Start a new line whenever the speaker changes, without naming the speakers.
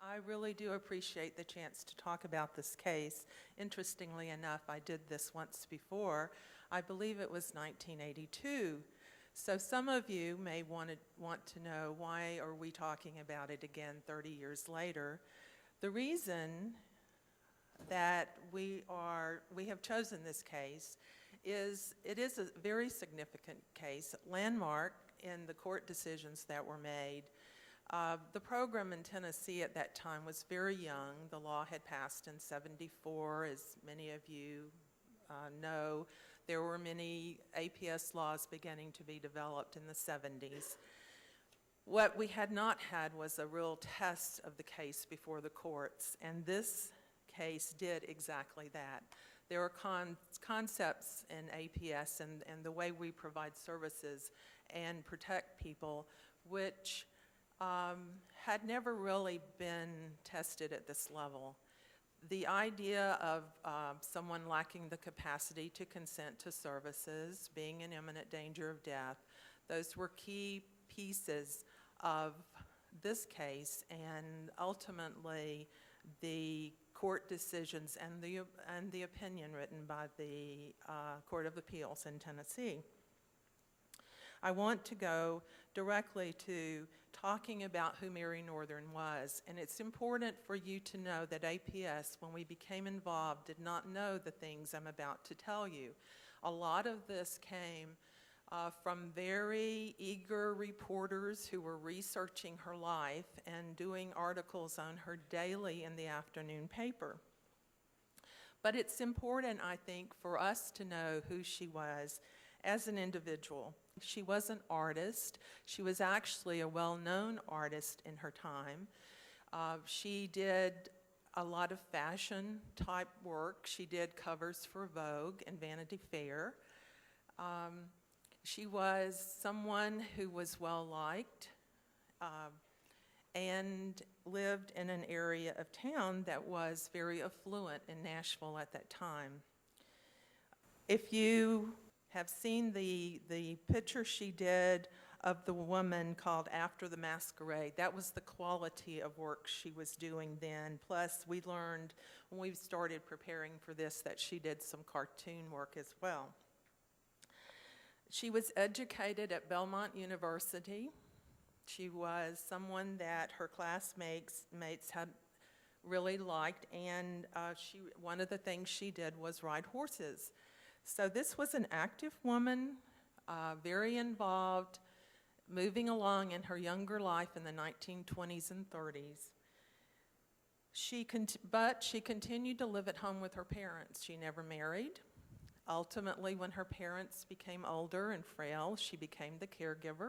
I really do appreciate the chance to talk about this case. Interestingly enough, I did this once before. I believe it was 1982. So some of you may want to know, why are we talking about it again 30 years later? The reason that we have chosen this case is it is a very significant case, landmark in the court decisions that were made. The program in Tennessee at that time was very young. The law had passed in '74, as many of you know. There were many APS laws beginning to be developed in the '70s. What we had not had was a real test of the case before the courts, and this case did exactly that. There are concepts in APS and the way we provide services and protect people which had never really been tested at this level. The idea of someone lacking the capacity to consent to services, being in imminent danger of death, those were key pieces of this case, and ultimately the court decisions and the opinion written by the Court of Appeals in Tennessee. I want to go directly to talking about who Mary Northern was, and it's important for you to know that APS, when we became involved, did not know the things I'm about to tell you. A lot of this came from very eager reporters who were researching her life and doing articles on her daily in the afternoon paper. But it's important, I think, for us to know who she was as an individual. She was an artist. She was actually a well-known artist in her time. She did a lot of fashion-type work. She did covers for Vogue and Vanity Fair. She was someone who was well-liked and lived in an area of town that was very affluent in Nashville at that time. If you have seen the picture she did of the woman called After the Masquerade, that was the quality of work she was doing then. Plus, we learned when we started preparing for this that she did some cartoon work as well. She was educated at Belmont University. She was someone that her classmates had really liked, and one of the things she did was ride horses. So this was an active woman, very involved, moving along in her younger life in the 1920s and 30s. But she continued to live at home with her parents. She never married. Ultimately, when her parents became older and frail, she became the caregiver.